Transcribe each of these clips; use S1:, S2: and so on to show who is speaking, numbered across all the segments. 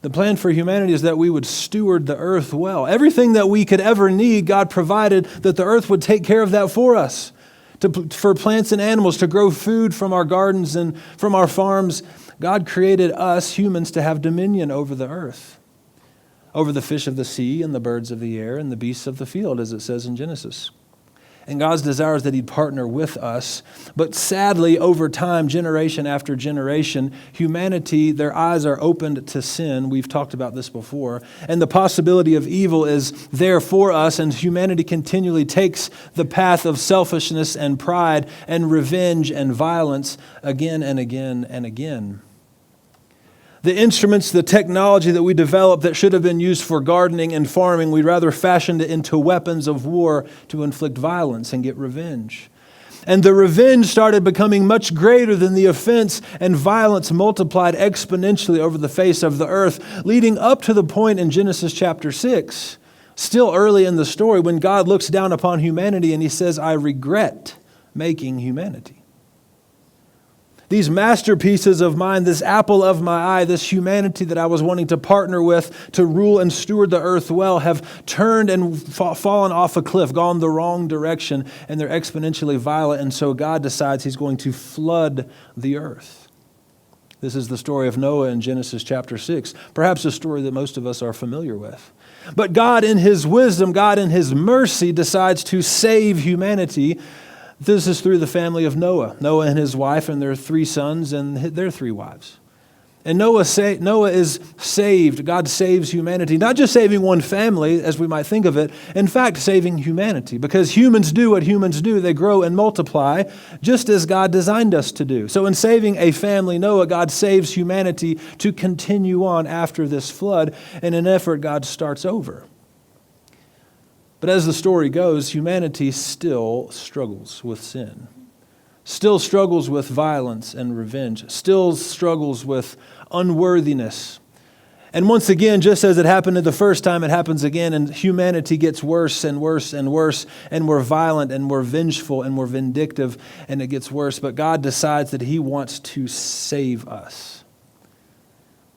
S1: The plan for humanity is that we would steward the earth well. Everything that we could ever need, God provided that the earth would take care of that for us. For plants and animals to grow food from our gardens and from our farms. God created us, humans, to have dominion over the earth, over the fish of the sea and the birds of the air and the beasts of the field, as it says in Genesis. And God's desire is that He'd partner with us. But sadly, over time, generation after generation, humanity, their eyes are opened to sin. We've talked about this before. And the possibility of evil is there for us, and humanity continually takes the path of selfishness and pride and revenge and violence again and again and again. The instruments, the technology that we developed that should have been used for gardening and farming, we rather fashioned it into weapons of war to inflict violence and get revenge. And the revenge started becoming much greater than the offense, and violence multiplied exponentially over the face of the earth, leading up to the point in Genesis chapter 6, still early in the story, when God looks down upon humanity and He says, I regret making humanity. These masterpieces of mine, this apple of my eye, this humanity that I was wanting to partner with to rule and steward the earth well, have turned and fallen off a cliff, gone the wrong direction, and they're exponentially violent. And so God decides He's going to flood the earth. This is the story of Noah in Genesis chapter 6, perhaps a story that most of us are familiar with. But God in His wisdom, God in His mercy decides to save humanity. This is through the family of Noah. Noah and his wife and their 3 sons and their 3 wives. And Noah is saved. God saves humanity. Not just saving one family, as we might think of it. In fact, saving humanity. Because humans do what humans do. They grow and multiply, just as God designed us to do. So in saving a family, Noah, God saves humanity to continue on after this flood. In an effort, God starts over. But as the story goes, humanity still struggles with sin, still struggles with violence and revenge, still struggles with unworthiness. And once again, just as it happened the first time, it happens again, and humanity gets worse and worse and worse, and we're violent and we're vengeful and we're vindictive, and it gets worse. But God decides that He wants to save us.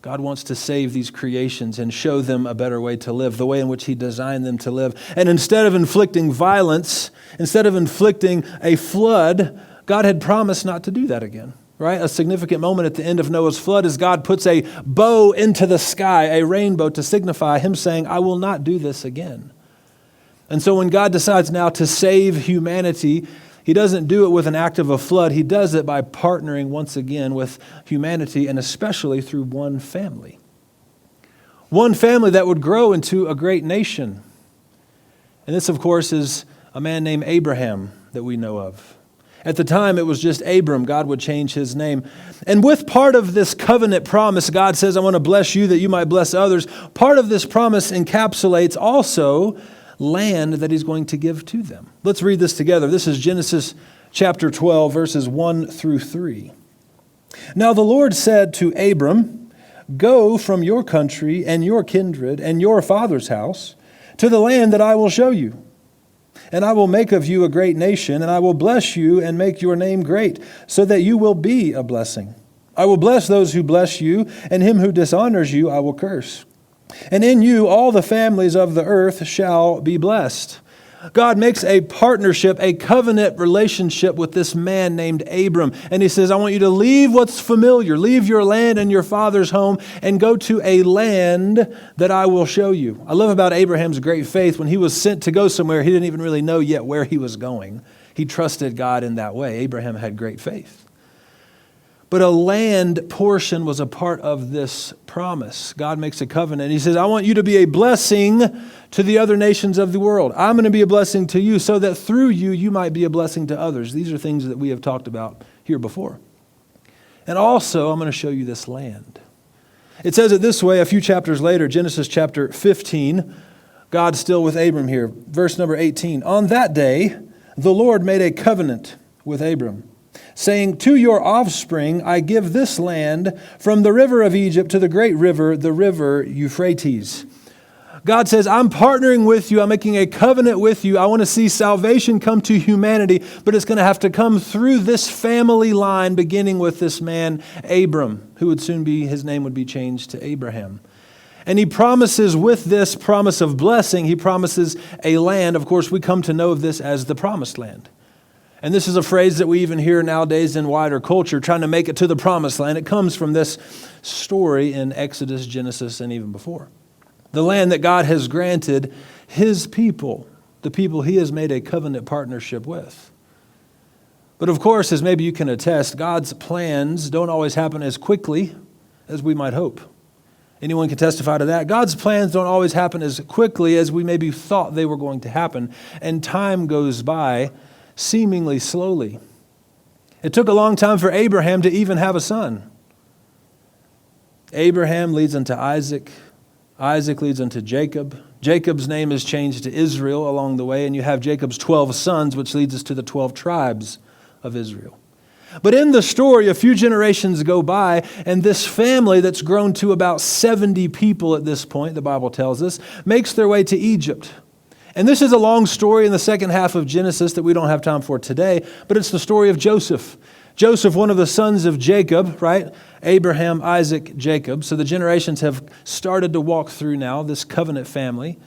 S1: God wants to save these creations and show them a better way to live, the way in which He designed them to live. And instead of inflicting violence, instead of inflicting a flood, God had promised not to do that again, right? A significant moment at the end of Noah's flood is God puts a bow into the sky, a rainbow, to signify Him saying, I will not do this again. And so when God decides now to save humanity, He doesn't do it with an act of a flood. He does it by partnering once again with humanity, and especially through one family. One family that would grow into a great nation. And this, of course, is a man named Abraham that we know of. At the time, it was just Abram. God would change his name. And with part of this covenant promise, God says, I want to bless you that you might bless others. Part of this promise encapsulates also land that He's going to give to them. Let's read this together. This is Genesis chapter 12, verses 1 through 3. Now the Lord said to Abram, go from your country and your kindred and your father's house to the land that I will show you. And I will make of you a great nation, and I will bless you and make your name great, so that you will be a blessing. I will bless those who bless you, and him who dishonors you I will curse. And in you all the families of the earth shall be blessed. God makes a partnership, a covenant relationship with this man named Abram. And He says, I want you to leave what's familiar, leave your land and your father's home, and go to a land that I will show you. I love about Abraham's great faith. When he was sent to go somewhere, he didn't even really know yet where he was going. He trusted God in that way. Abraham had great faith. But a land portion was a part of this promise. God makes a covenant. He says, I want you to be a blessing to the other nations of the world. I'm going to be a blessing to you so that through you, you might be a blessing to others. These are things that we have talked about here before. And also, I'm going to show you this land. It says it this way a few chapters later, Genesis chapter 15. God's still with Abram here. Verse number 18. On that day, the Lord made a covenant with Abram, saying, to your offspring I give this land from the river of Egypt to the great river, the river Euphrates. God says, I'm partnering with you. I'm making a covenant with you. I want to see salvation come to humanity, but it's going to have to come through this family line, beginning with this man, Abram, who would soon be, his name would be changed to Abraham. And he promises, with this promise of blessing, he promises a land. Of course, we come to know of this as the promised land. And this is a phrase that we even hear nowadays in wider culture, trying to make it to the promised land. It comes from this story in Exodus, Genesis, and even before. The land that God has granted his people, the people he has made a covenant partnership with. But of course, as maybe you can attest, God's plans don't always happen as quickly as we might hope. Anyone can testify to that. God's plans don't always happen as quickly as we maybe thought they were going to happen. And time goes by seemingly slowly. It took a long time for Abraham to even have a son. Abraham leads unto Isaac. Isaac leads unto Jacob. Jacob's name is changed to Israel along the way, and you have Jacob's 12 sons, which leads us to the 12 tribes of Israel. But in the story, a few generations go by, and this family that's grown to about 70 people at this point, the Bible tells us, makes their way to Egypt. And this is a long story in the second half of Genesis that we don't have time for today, but it's the story of Joseph. Joseph, one of the sons of Jacob, right? Abraham, Isaac, Jacob. So the generations have started to walk through now, this covenant family.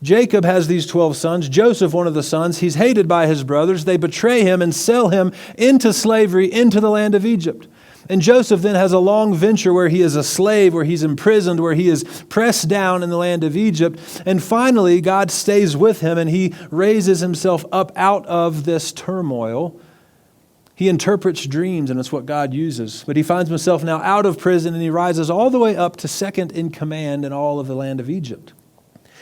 S1: Jacob has these 12 sons. Joseph, one of the sons, he's hated by his brothers. They betray him and sell him into slavery into the land of Egypt. And Joseph then has a long venture where he is a slave, where he's imprisoned, where he is pressed down in the land of Egypt. And finally, God stays with him and he raises himself up out of this turmoil. He interprets dreams, and it's what God uses. But he finds himself now out of prison, and he rises all the way up to second in command in all of the land of Egypt.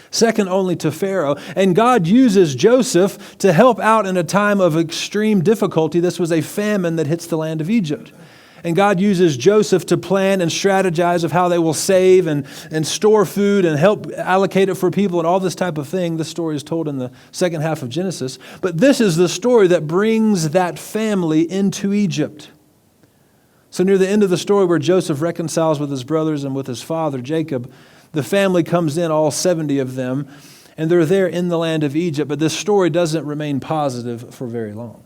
S1: Second only to Pharaoh. And God uses Joseph to help out in a time of extreme difficulty. This was a famine that hits the land of Egypt. And God uses Joseph to plan and strategize of how they will save and store food and help allocate it for people and all this type of thing. This story is told in the second half of Genesis. But this is the story that brings that family into Egypt. So near the end of the story where Joseph reconciles with his brothers and with his father, Jacob, the family comes in, all 70 of them, and they're there in the land of Egypt. But this story doesn't remain positive for very long.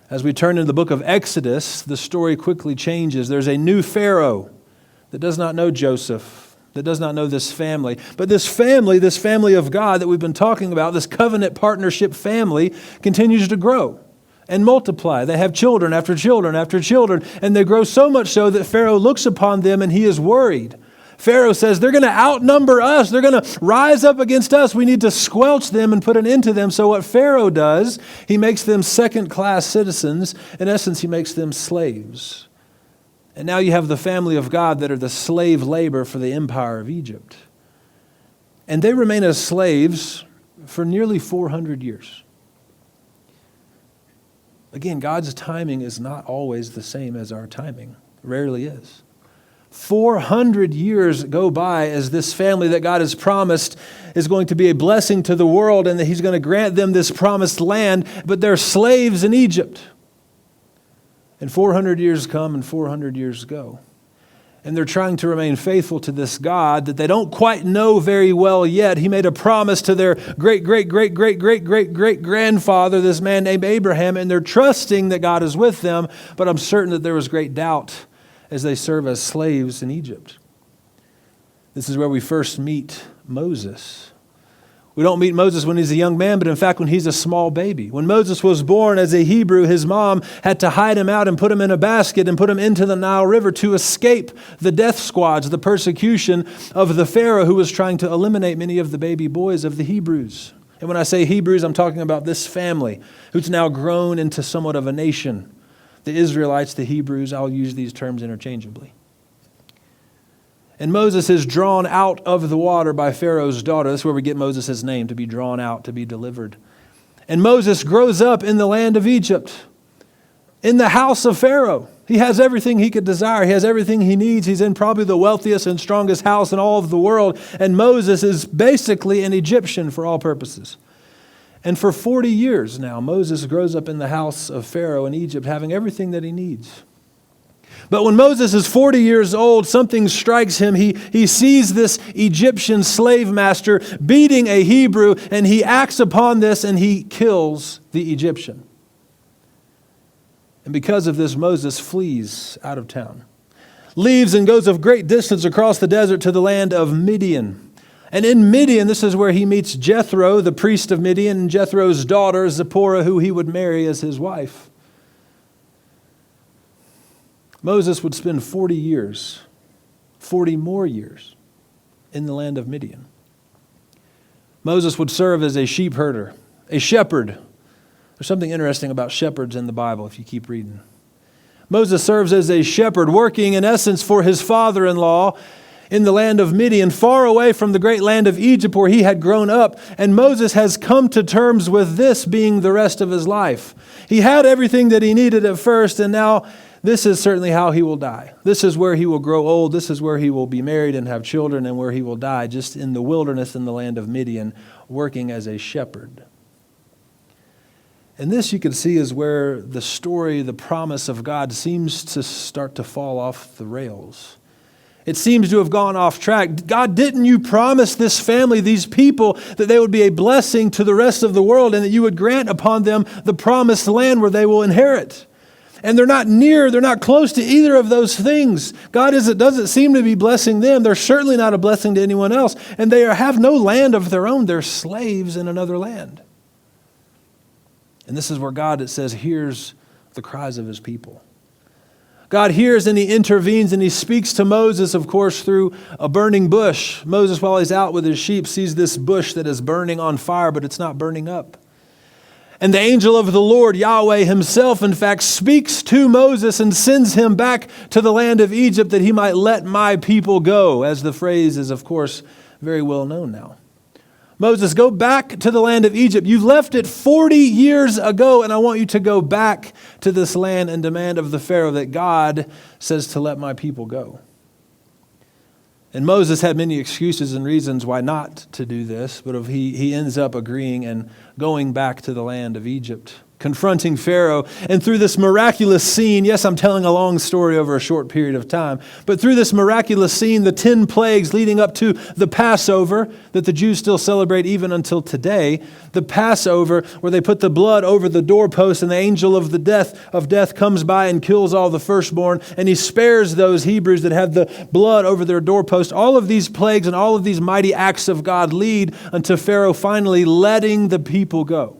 S1: As we turn into the book of Exodus, the story quickly changes. There's a new Pharaoh that does not know Joseph, that does not know this family. But this family of God that we've been talking about, this covenant partnership family, continues to grow and multiply. They have children after children after children, and they grow so much so that Pharaoh looks upon them and he is worried. Pharaoh says, they're going to outnumber us. They're going to rise up against us. We need to squelch them and put an end to them. So what Pharaoh does, he makes them second-class citizens. In essence, he makes them slaves. And now you have the family of God that are the slave labor for the empire of Egypt. And they remain as slaves for nearly 400 years. Again, God's timing is not always the same as our timing. It rarely is. 400 years go by as this family that God has promised is going to be a blessing to the world and that he's going to grant them this promised land, but they're slaves in Egypt. And 400 years come and 400 years go. And they're trying to remain faithful to this God that they don't quite know very well yet. He made a promise to their great-great-great-great-great-great-grandfather, this man named Abraham, and they're trusting that God is with them, but I'm certain that there was great doubt as they serve as slaves in Egypt. This is where we first meet Moses. We don't meet Moses when he's a young man, but in fact when he's a small baby. When Moses was born as a Hebrew, his mom had to hide him out and put him in a basket and put him into the Nile River to escape the death squads, the persecution of the Pharaoh who was trying to eliminate many of the baby boys of the Hebrews. And when I say Hebrews, I'm talking about this family who's now grown into somewhat of a nation. The Israelites, the Hebrews, I'll use these terms interchangeably. And Moses is drawn out of the water by Pharaoh's daughter. That's where we get Moses' name, to be drawn out, to be delivered. And Moses grows up in the land of Egypt, in the house of Pharaoh. He has everything he could desire. He has everything he needs. He's in probably the wealthiest and strongest house in all of the world. And Moses is basically an Egyptian for all purposes. And for 40 years now, Moses grows up in the house of Pharaoh in Egypt, having everything that he needs. But when Moses is 40 years old, something strikes him. He sees this Egyptian slave master beating a Hebrew, and he acts upon this and he kills the Egyptian. And because of this, Moses flees out of town. leaves and goes a great distance across the desert to the land of Midian. And in Midian, this is where he meets Jethro, the priest of Midian, and Jethro's daughter, Zipporah, who he would marry as his wife. Moses would spend 40 years, 40 more years, in the land of Midian. Moses would serve as a sheep herder, a shepherd. There's something interesting about shepherds in the Bible if you keep reading. Moses serves as a shepherd, working in essence for his father-in-law in the land of Midian, far away from the great land of Egypt where he had grown up. And Moses has come to terms with this being the rest of his life. He had everything that he needed at first, and now this is certainly how he will die. This is where he will grow old. This is where he will be married and have children, and where he will die, just in the wilderness in the land of Midian, working as a shepherd. And this, you can see, is where the story, the promise of God seems to start to fall off the rails. It seems to have gone off track. God, didn't you promise this family, these people, that they would be a blessing to the rest of the world and that you would grant upon them the promised land where they will inherit? And they're not close to either of those things. God doesn't seem to be blessing them. They're certainly not a blessing to anyone else. And they have no land of their own. They're slaves in another land. And this is where God, it says, hears the cries of his people. God hears and he intervenes and he speaks to Moses, of course, through a burning bush. Moses, while he's out with his sheep, sees this bush that is burning on fire, but it's not burning up. And the angel of the Lord, Yahweh himself, in fact, speaks to Moses and sends him back to the land of Egypt that he might let my people go, as the phrase is, of course, very well known now. Moses, go back to the land of Egypt. You've left it 40 years ago, and I want you to go back to this land and demand of the Pharaoh that God says to let my people go. And Moses had many excuses and reasons why not to do this, but he ends up agreeing and going back to the land of Egypt, confronting Pharaoh. And through this miraculous scene, yes, I'm telling a long story over a short period of time, but through this miraculous scene, the 10 plagues leading up to the Passover that the Jews still celebrate even until today, the Passover where they put the blood over the doorpost and the angel of death comes by and kills all the firstborn, and he spares those Hebrews that have the blood over their doorpost. All of these plagues and all of these mighty acts of God lead unto Pharaoh finally letting the people go.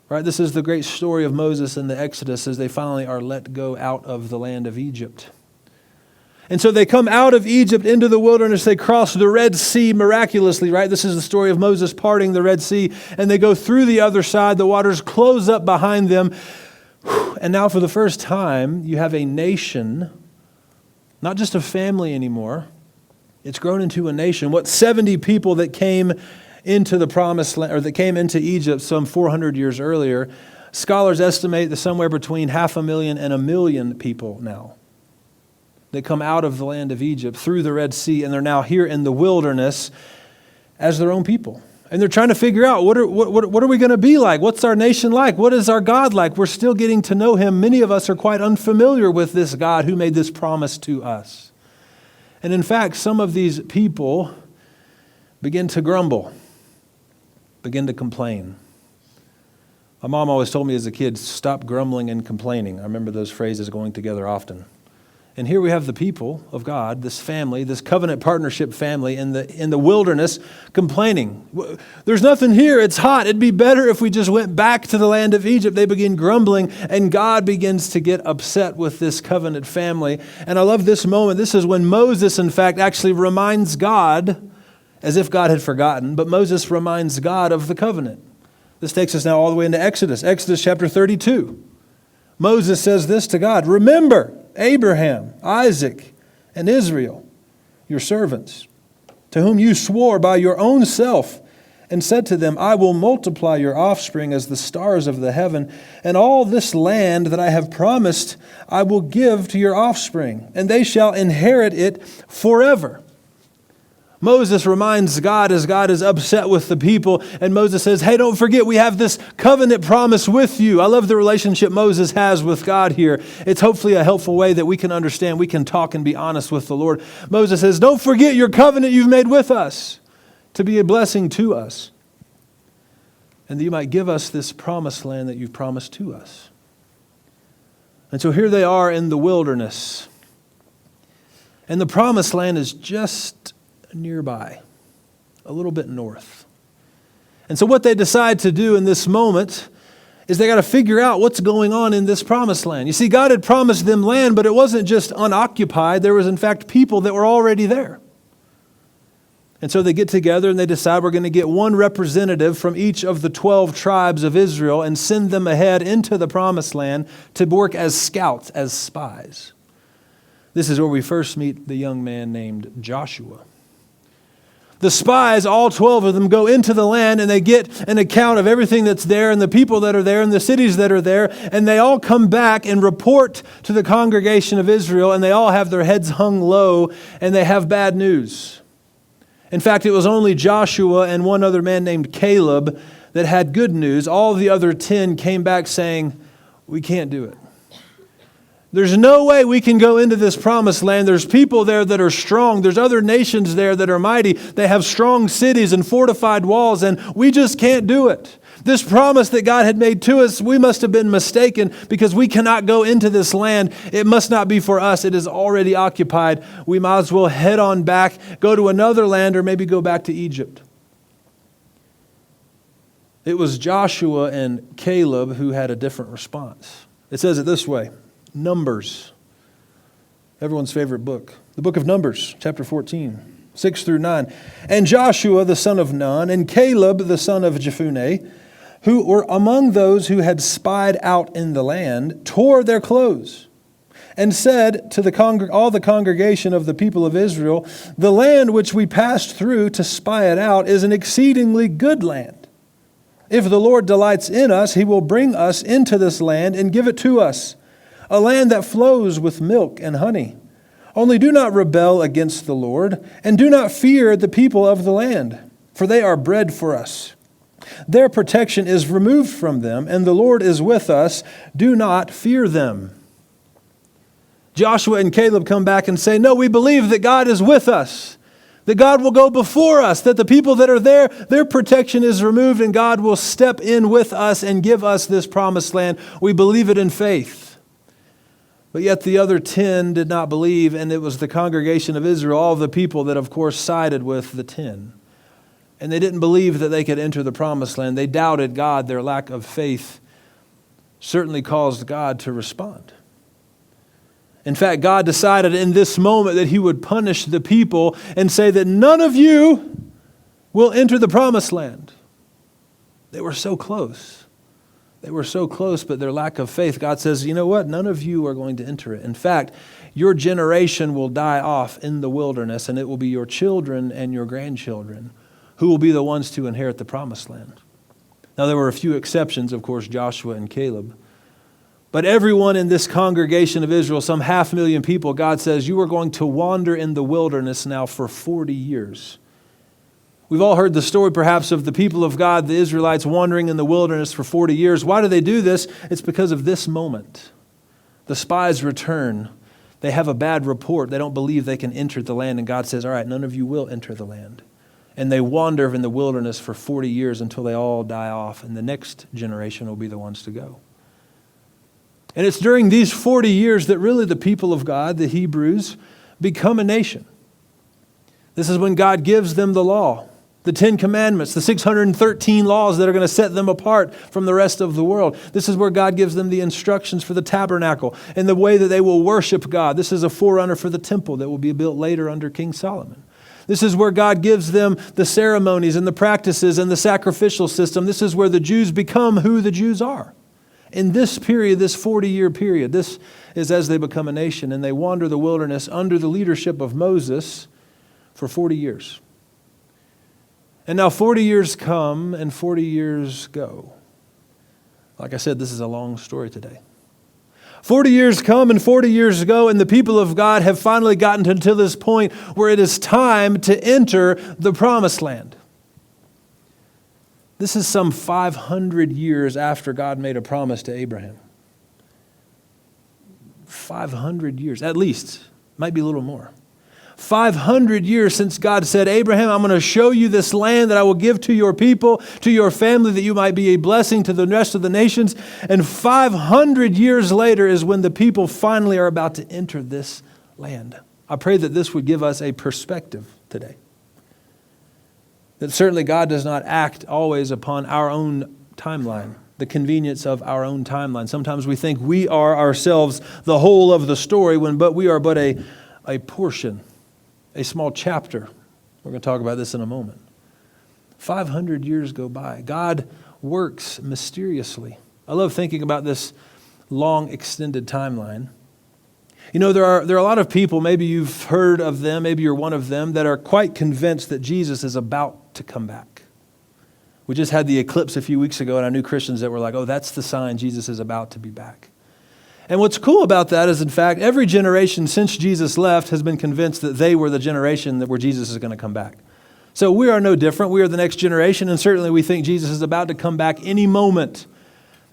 S1: Right, this is the great story of Moses and the Exodus as they finally are let go out of the land of Egypt. And so they come out of Egypt into the wilderness. They cross the Red Sea miraculously, right? This is the story of Moses parting the Red Sea. And they go through the other side. The waters close up behind them. And now for the first time, you have a nation, not just a family anymore. It's grown into a nation. What 70 people that came into the promised land, or that came into Egypt some 400 years earlier, scholars estimate that somewhere between 500,000 and 1 million people now that come out of the land of Egypt through the Red Sea, and they're now here in the wilderness as their own people. And they're trying to figure out, what are we going to be like? What's our nation like? What is our God like? We're still getting to know him. Many of us are quite unfamiliar with this God who made this promise to us. And in fact, some of these people begin to grumble, begin to complain. My mom always told me as a kid, stop grumbling and complaining. I remember those phrases going together often. And here we have the people of God, this family, this covenant partnership family in the wilderness complaining. There's nothing here. It's hot. It'd be better if we just went back to the land of Egypt. They begin grumbling, and God begins to get upset with this covenant family. And I love this moment. This is when Moses, in fact, actually reminds God, as if God had forgotten, but Moses reminds God of the covenant. This takes us now all the way into Exodus. Exodus chapter 32. Moses says this to God, remember Abraham, Isaac, and Israel, your servants, to whom you swore by your own self, and said to them, I will multiply your offspring as the stars of the heaven, and all this land that I have promised I will give to your offspring, and they shall inherit it forever. Moses reminds God as God is upset with the people, and Moses says, hey, don't forget, we have this covenant promise with you. I love the relationship Moses has with God here. It's hopefully a helpful way that we can understand, we can talk and be honest with the Lord. Moses says, don't forget your covenant you've made with us to be a blessing to us, and that you might give us this promised land that you've promised to us. And so here they are in the wilderness. And the promised land is just nearby, a little bit north. And so what they decide to do in this moment is they got to figure out what's going on in this promised land. You see, God had promised them land, but it wasn't just unoccupied. There was, in fact, people that were already there. And so they get together and they decide we're going to get one representative from each of the 12 tribes of Israel and send them ahead into the promised land to work as scouts, as spies. This is where we first meet the young man named Joshua. The spies, all 12 of them, go into the land and they get an account of everything that's there and the people that are there and the cities that are there. And they all come back and report to the congregation of Israel, and they all have their heads hung low and they have bad news. In fact, it was only Joshua and one other man named Caleb that had good news. All the other 10 came back saying, we can't do it. There's no way we can go into this promised land. There's people there that are strong. There's other nations there that are mighty. They have strong cities and fortified walls, and we just can't do it. This promise that God had made to us, we must have been mistaken because we cannot go into this land. It must not be for us. It is already occupied. We might as well head on back, go to another land, or maybe go back to Egypt. It was Joshua and Caleb who had a different response. It says it this way. Numbers, everyone's favorite book. The book of Numbers, chapter 14, 6 through 9. And Joshua the son of Nun and Caleb the son of Jephunneh, who were among those who had spied out in the land, tore their clothes and said to all the congregation of the people of Israel, the land which we passed through to spy it out is an exceedingly good land. If the Lord delights in us, he will bring us into this land and give it to us, a land that flows with milk and honey. Only do not rebel against the Lord, and do not fear the people of the land, for they are bread for us. Their protection is removed from them, and the Lord is with us. Do not fear them. Joshua and Caleb come back and say, no, we believe that God is with us, that God will go before us, that the people that are there, their protection is removed, and God will step in with us and give us this promised land. We believe it in faith. But yet the other 10 did not believe, and it was the congregation of Israel, all the people that, of course, sided with the 10. And they didn't believe that they could enter the promised land. They doubted God. Their lack of faith certainly caused God to respond. In fact, God decided in this moment that he would punish the people and say that none of you will enter the promised land. They were so close. They were so close, but their lack of faith, God says, you know what? None of you are going to enter it. In fact, your generation will die off in the wilderness, and it will be your children and your grandchildren who will be the ones to inherit the promised land. Now, there were a few exceptions, of course, Joshua and Caleb. But everyone in this congregation of Israel, some 500,000 people, God says, you are going to wander in the wilderness now for 40 years. We've all heard the story, perhaps, of the people of God, the Israelites, wandering in the wilderness for 40 years. Why do they do this? It's because of this moment. The spies return. They have a bad report. They don't believe they can enter the land. And God says, all right, none of you will enter the land. And they wander in the wilderness for 40 years until they all die off. And the next generation will be the ones to go. And it's during these 40 years that really the people of God, the Hebrews, become a nation. This is when God gives them the law. The 10 Commandments, the 613 laws that are going to set them apart from the rest of the world. This is where God gives them the instructions for the tabernacle and the way that they will worship God. This is a forerunner for the temple that will be built later under King Solomon. This is where God gives them the ceremonies and the practices and the sacrificial system. This is where the Jews become who the Jews are. In this period, this 40-year period, this is as they become a nation, and they wander the wilderness under the leadership of Moses for 40 years. And now 40 years come and 40 years go. Like I said, this is a long story today. 40 years come and 40 years go, and the people of God have finally gotten to this point where it is time to enter the promised land. This is some 500 years after God made a promise to Abraham. 500 years, at least. Might be a little more. 500 years since God said, Abraham, I'm going to show you this land that I will give to your people, to your family, that you might be a blessing to the rest of the nations. And 500 years later is when the people finally are about to enter this land. I pray that this would give us a perspective today. That certainly God does not act always upon our own timeline, the convenience of our own timeline. Sometimes we think we are ourselves the whole of the story, but we are but a portion, a small chapter. We're going to talk about this in a moment. 500 years go by. God works mysteriously. I love thinking about this long, extended timeline. You know, there are a lot of people, maybe you've heard of them, maybe you're one of them, that are quite convinced that Jesus is about to come back. We just had the eclipse a few weeks ago, and I knew Christians that were like, oh, that's the sign Jesus is about to be back. And what's cool about that is, in fact, every generation since Jesus left has been convinced that they were the generation where Jesus is going to come back. So we are no different. We are the next generation, and certainly we think Jesus is about to come back any moment.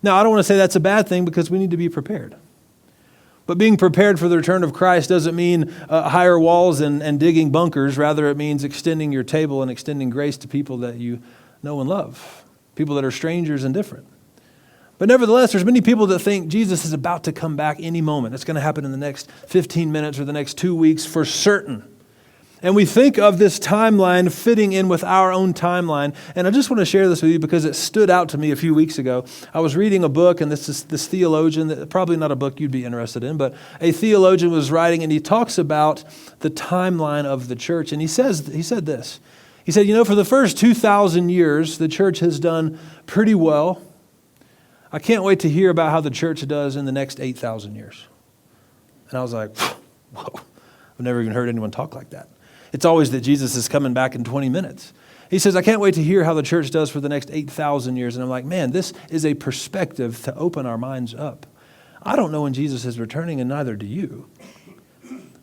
S1: Now, I don't want to say that's a bad thing because we need to be prepared. But being prepared for the return of Christ doesn't mean higher walls and digging bunkers. Rather, it means extending your table and extending grace to people that you know and love, people that are strangers and different. But nevertheless, there's many people that think Jesus is about to come back any moment. It's going to happen in the next 15 minutes or the next 2 weeks for certain. And we think of this timeline fitting in with our own timeline. And I just want to share this with you because it stood out to me a few weeks ago. I was reading a book, and this theologian, probably not a book you'd be interested in, but a theologian was writing, and he talks about the timeline of the church. And he said this. He said, you know, for the first 2,000 years, the church has done pretty well. I can't wait to hear about how the church does in the next 8,000 years. And I was like, whoa, I've never even heard anyone talk like that. It's always that Jesus is coming back in 20 minutes. He says, I can't wait to hear how the church does for the next 8,000 years. And I'm like, man, this is a perspective to open our minds up. I don't know when Jesus is returning, and neither do you.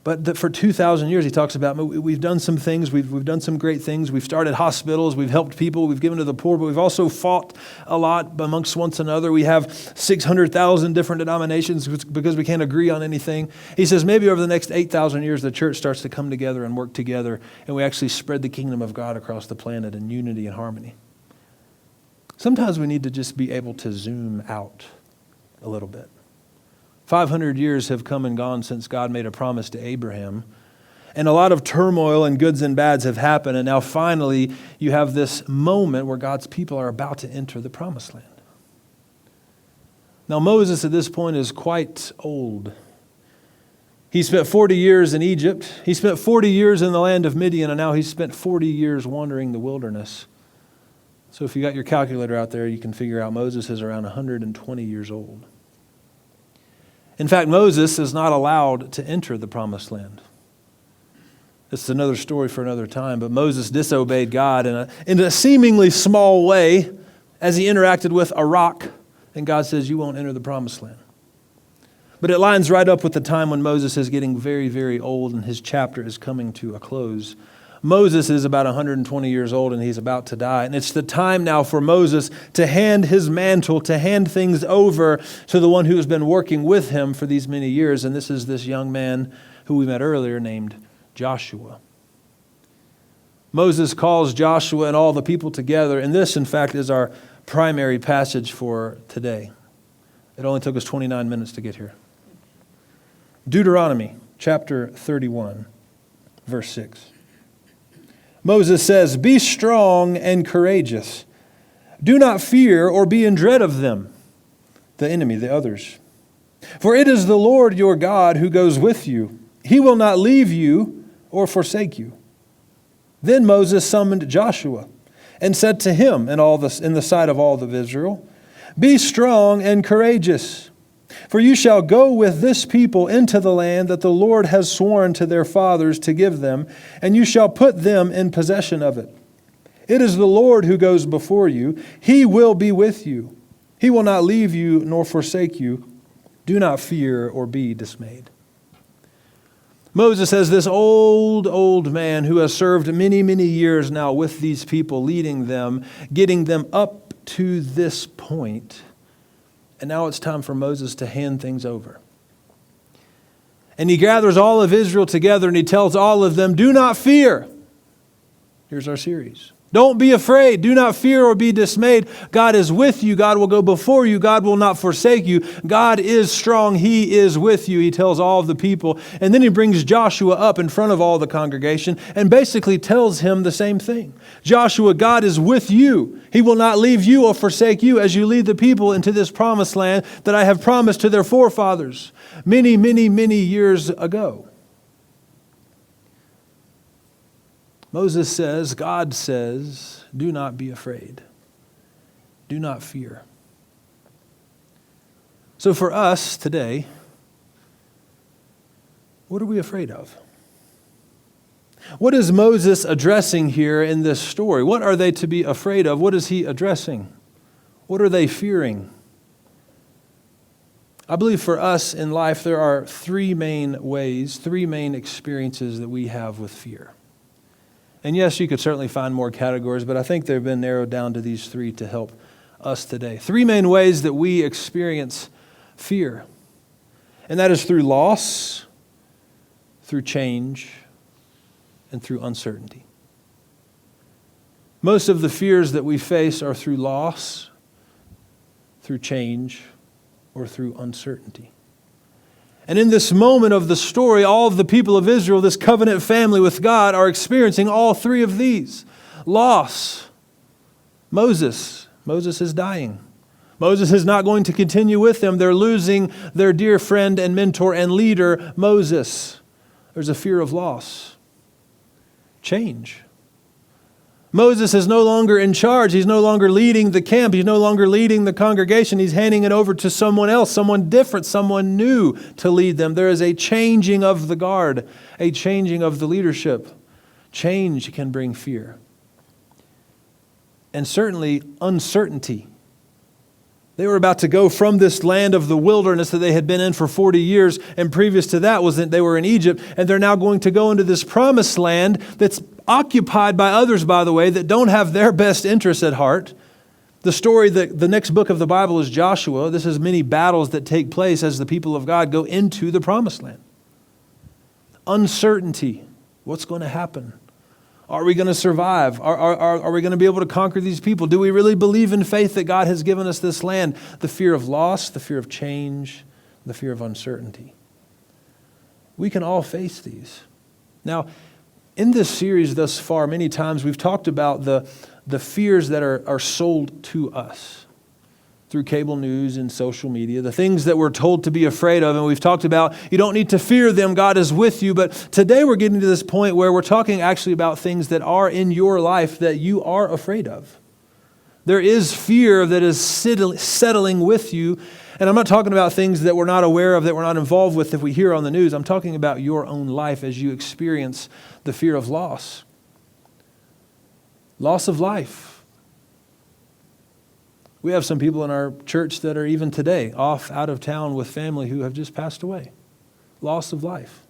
S1: But for 2,000 years, he talks about, we've done some things, we've done some great things. We've started hospitals, we've helped people, we've given to the poor, but we've also fought a lot amongst one another. We have 600,000 different denominations because we can't agree on anything. He says maybe over the next 8,000 years, the church starts to come together and work together, and we actually spread the kingdom of God across the planet in unity and harmony. Sometimes we need to just be able to zoom out a little bit. 500 years have come and gone since God made a promise to Abraham. And a lot of turmoil and goods and bads have happened. And now finally, you have this moment where God's people are about to enter the promised land. Now Moses at this point is quite old. He spent 40 years in Egypt. He spent 40 years in the land of Midian. And now he's spent 40 years wandering the wilderness. So if you got your calculator out there, you can figure out Moses is around 120 years old. In fact, Moses is not allowed to enter the promised land. It's another story for another time, but Moses disobeyed God in a seemingly small way as he interacted with a rock, and God says, you won't enter the promised land. But it lines right up with the time when Moses is getting very, very old and his chapter is coming to a close. Moses is about 120 years old and he's about to die. And it's the time now for Moses to hand his mantle, to hand things over to the one who has been working with him for these many years. And this is this young man who we met earlier named Joshua. Moses calls Joshua and all the people together. And this, in fact, is our primary passage for today. It only took us 29 minutes to get here. Deuteronomy chapter 31, verse 6. Moses says, be strong and courageous. Do not fear or be in dread of them, the enemy, the others. For it is the Lord your God who goes with you. He will not leave you or forsake you. Then Moses summoned Joshua and said to him in the sight of all of Israel, be strong and courageous. For you shall go with this people into the land that the Lord has sworn to their fathers to give them, and you shall put them in possession of it. It is the Lord who goes before you. He will be with you. He will not leave you nor forsake you. Do not fear or be dismayed. Moses has this old man who has served many, many years now with these people, leading them, getting them up to this point. And now it's time for Moses to hand things over. And he gathers all of Israel together and he tells all of them, do not fear. Here's our series. Don't be afraid. Do not fear or be dismayed. God is with you. God will go before you. God will not forsake you. God is strong. He is with you, he tells all of the people. And then he brings Joshua up in front of all the congregation and basically tells him the same thing. Joshua, God is with you. He will not leave you or forsake you as you lead the people into this promised land that I have promised to their forefathers many, many, many years ago. Moses says, God says, do not be afraid. Do not fear. So for us today, what are we afraid of? What is Moses addressing here in this story? What are they to be afraid of? What is he addressing? What are they fearing? I believe for us in life, there are three main ways, three main experiences that we have with fear. And yes, you could certainly find more categories, but I think they've been narrowed down to these three to help us today. Three main ways that we experience fear. And that is through loss, through change, and through uncertainty. Most of the fears that we face are through loss, through change, or through uncertainty. And in this moment of the story, all of the people of Israel, this covenant family with God, are experiencing all three of these. Loss. Moses is dying. Moses is not going to continue with them. They're losing their dear friend and mentor and leader, Moses. There's a fear of loss. Change. Moses is no longer in charge. He's no longer leading the camp. He's no longer leading the congregation. He's handing it over to someone else, someone different, someone new to lead them. There is a changing of the guard, a changing of the leadership. Change can bring fear. And certainly uncertainty. They were about to go from this land of the wilderness that they had been in for 40 years, and previous to that was that they were in Egypt, and they're now going to go into this promised land that's occupied by others, by the way, that don't have their best interests at heart. The story, the next book of the Bible is Joshua. This is many battles that take place as the people of God go into the promised land. Uncertainty. What's going to happen? Are we going to survive? Are we going to be able to conquer these people? Do we really believe in faith that God has given us this land? The fear of loss, the fear of change, the fear of uncertainty. We can all face these. Now, in this series thus far, many times we've talked about the fears that are sold to us through cable news and social media, the things that we're told to be afraid of. And we've talked about, you don't need to fear them, God is with you. But today we're getting to this point where we're talking actually about things that are in your life that you are afraid of. There is fear that is settling with you. And I'm not talking about things that we're not aware of, that we're not involved with if we hear on the news. I'm talking about your own life as you experience the fear of loss. Loss of life. We have some people in our church that are even today off out of town with family who have just passed away. Loss of life.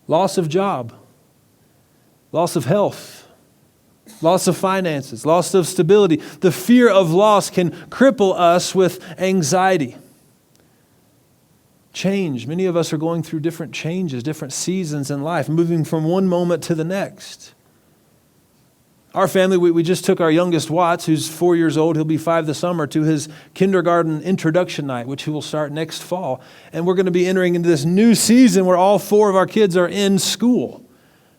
S1: Loss of job. Loss of health. Loss of finances. Loss of stability. The fear of loss can cripple us with anxiety. Change. Many of us are going through different changes, different seasons in life, moving from one moment to the next. Our family, we just took our youngest Watts, who's 4 years old, he'll be 5 this summer, to his kindergarten introduction night, which he will start next fall. And we're going to be entering into this new season where all 4 of our kids are in school.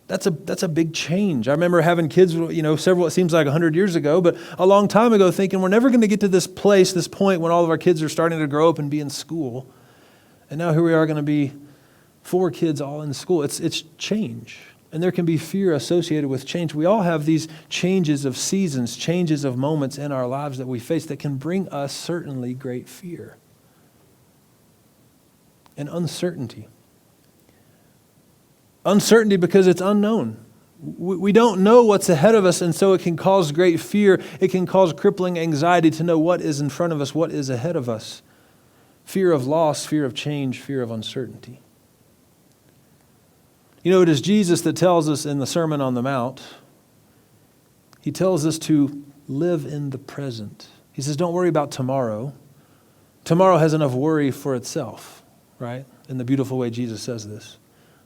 S1: That's a big change. I remember having kids, several, it seems like 100 years ago, but a long time ago thinking we're never going to get to this point when all of our kids are starting to grow up and be in school. And now here we are going to be 4 kids all in school. It's change. And there can be fear associated with change. We all have these changes of seasons, changes of moments in our lives that we face that can bring us certainly great fear and uncertainty. Uncertainty because it's unknown. We don't know what's ahead of us, and so it can cause great fear. It can cause crippling anxiety to know what is in front of us, what is ahead of us. Fear of loss, fear of change, fear of uncertainty. It is Jesus that tells us in the Sermon on the Mount, he tells us to live in the present. He says, don't worry about tomorrow. Tomorrow has enough worry for itself, right? In the beautiful way Jesus says this.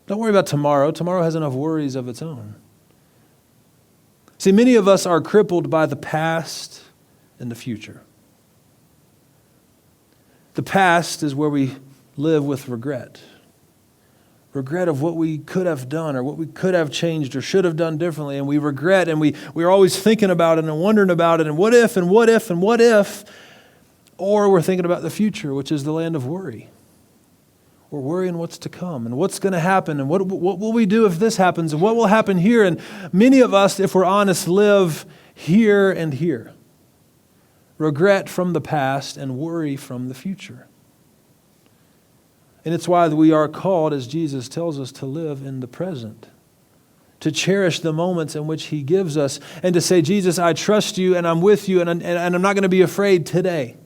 S1: Don't worry about tomorrow. Tomorrow has enough worries of its own. See, many of us are crippled by the past and the future. The past is where we live with regret. Regret of what we could have done or what we could have changed or should have done differently. And we regret and we're always thinking about it and wondering about it and what if and what if and what if. Or we're thinking about the future, which is the land of worry. We're worrying what's to come and what's going to happen and what will we do if this happens and what will happen here. And many of us, if we're honest, live here and here. Regret from the past and worry from the future. And it's why we are called, as Jesus tells us, to live in the present, to cherish the moments in which He gives us, and to say, Jesus, I trust You and I'm with You and I'm not going to be afraid today.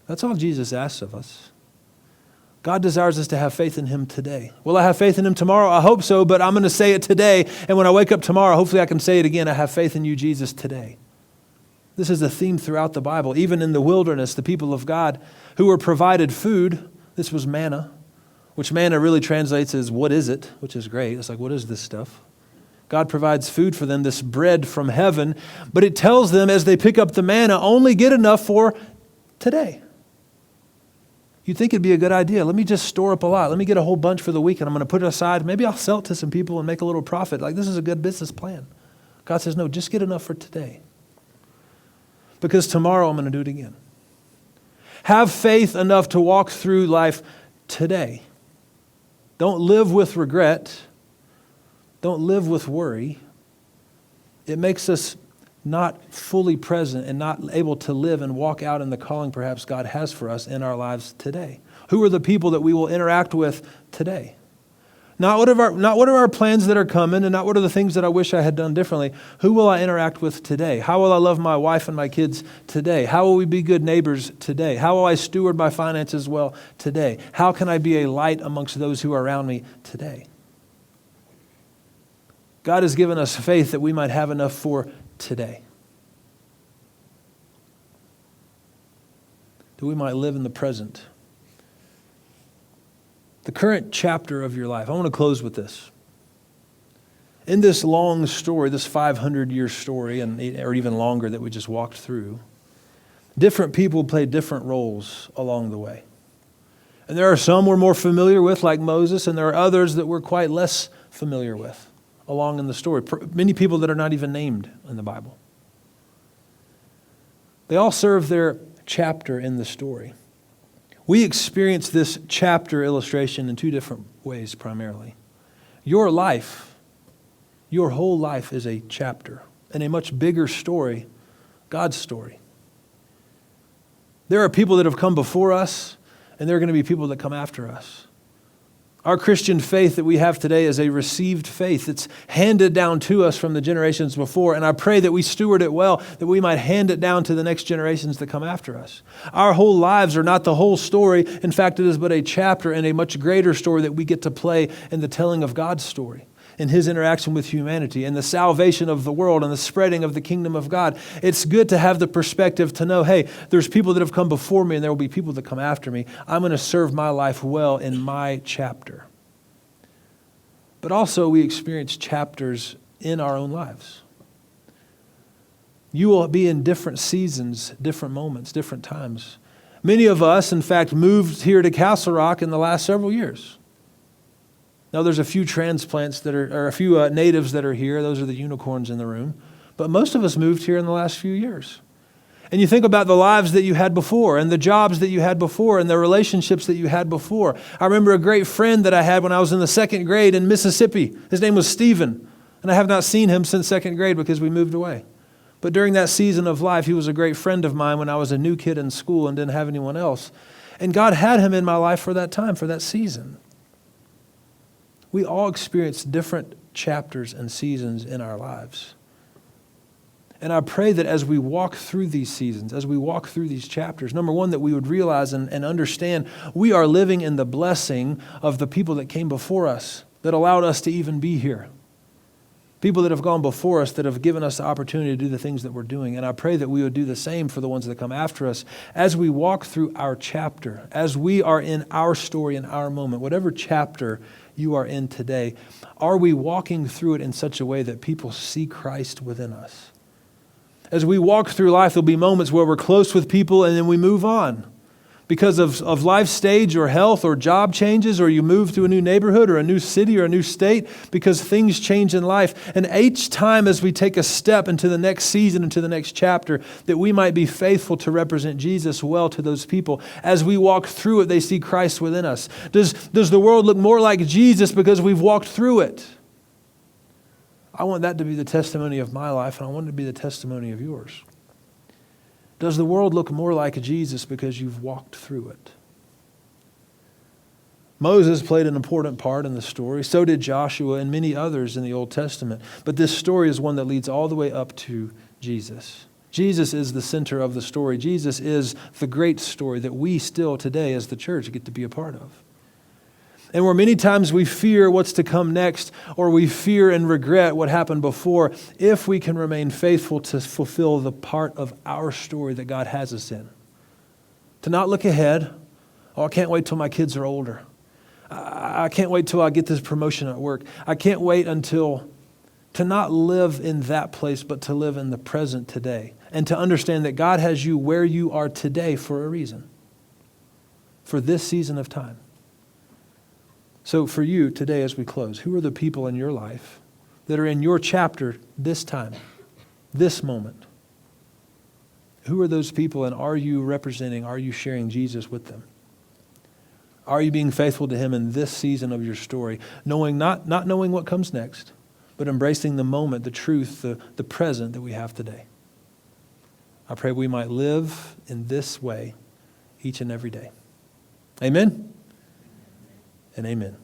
S1: That's all Jesus asks of us. God desires us to have faith in Him today. Will I have faith in Him tomorrow? I hope so, but I'm going to say it today. And when I wake up tomorrow, hopefully I can say it again. I have faith in You, Jesus, today. This is a theme throughout the Bible. Even in the wilderness, the people of God who were provided food, this was manna, which manna really translates as what is it, which is great. It's like, what is this stuff? God provides food for them, this bread from heaven, but it tells them as they pick up the manna, only get enough for today. You'd think it'd be a good idea. Let me just store up a lot. Let me get a whole bunch for the week and I'm going to put it aside. Maybe I'll sell it to some people and make a little profit. Like, this is a good business plan. God says, no, just get enough for today. Because tomorrow I'm going to do it again. Have faith enough to walk through life today. Don't live with regret. Don't live with worry. It makes us not fully present and not able to live and walk out in the calling perhaps God has for us in our lives today. Who are the people that we will interact with today? Not what are our plans that are coming and not what are the things that I wish I had done differently. Who will I interact with today? How will I love my wife and my kids today? How will we be good neighbors today? How will I steward my finances well today? How can I be a light amongst those who are around me today? God has given us faith that we might have enough for today. That we might live in the present. The current chapter of your life. I want to close with this. In this long story, this 500-year story, or even longer that we just walked through, different people played different roles along the way. And there are some we're more familiar with, like Moses, and there are others that we're quite less familiar with along in the story. Many people that are not even named in the Bible. They all serve their chapter in the story. We experience this chapter illustration in two different ways primarily. Your life, your whole life is a chapter in a much bigger story, God's story. There are people that have come before us, and there are going to be people that come after us. Our Christian faith that we have today is a received faith. It's handed down to us from the generations before, and I pray that we steward it well, that we might hand it down to the next generations that come after us. Our whole lives are not the whole story. In fact, it is but a chapter in a much greater story that we get to play in the telling of God's story, in His interaction with humanity, and the salvation of the world, and the spreading of the kingdom of God. It's good to have the perspective to know, hey, there's people that have come before me, and there will be people that come after me. I'm going to serve my life well in my chapter. But also, we experience chapters in our own lives. You will be in different seasons, different moments, different times. Many of us, in fact, moved here to Castle Rock in the last several years. Now, there's a few transplants or a few natives that are here. Those are the unicorns in the room. But most of us moved here in the last few years. And you think about the lives that you had before and the jobs that you had before and the relationships that you had before. I remember a great friend that I had when I was in the second grade in Mississippi. His name was Stephen. And I have not seen him since second grade because we moved away. But during that season of life, he was a great friend of mine when I was a new kid in school and didn't have anyone else. And God had him in my life for that time, for that season. We all experience different chapters and seasons in our lives. And I pray that as we walk through these seasons, as we walk through these chapters, number one, that we would realize and understand we are living in the blessing of the people that came before us, that allowed us to even be here. People that have gone before us, that have given us the opportunity to do the things that we're doing. And I pray that we would do the same for the ones that come after us as we walk through our chapter, as we are in our story, in our moment, whatever chapter you are in today, are we walking through it in such a way that people see Christ within us? As we walk through life, there'll be moments where we're close with people and then we move on because of life stage or health or job changes, or you move to a new neighborhood or a new city or a new state because things change in life. And each time as we take a step into the next season, into the next chapter, that we might be faithful to represent Jesus well to those people. As we walk through it, they see Christ within us. Does the world look more like Jesus because we've walked through it? I want that to be the testimony of my life, and I want it to be the testimony of yours. Does the world look more like Jesus because you've walked through it? Moses played an important part in the story. So did Joshua and many others in the Old Testament. But this story is one that leads all the way up to Jesus. Jesus is the center of the story. Jesus is the great story that we still today as the church get to be a part of. And where many times we fear what's to come next, or we fear and regret what happened before, if we can remain faithful to fulfill the part of our story that God has us in. To not look ahead. Oh, I can't wait till my kids are older. I can't wait till I get this promotion at work. I can't wait until, to not live in that place, but to live in the present today. And to understand that God has you where you are today for a reason. For this season of time. So for you today as we close, who are the people in your life that are in your chapter this time, this moment? Who are those people, and are you sharing Jesus with them? Are you being faithful to him in this season of your story, knowing not knowing what comes next, but embracing the moment, the truth, the present that we have today? I pray we might live in this way each and every day. Amen? And amen.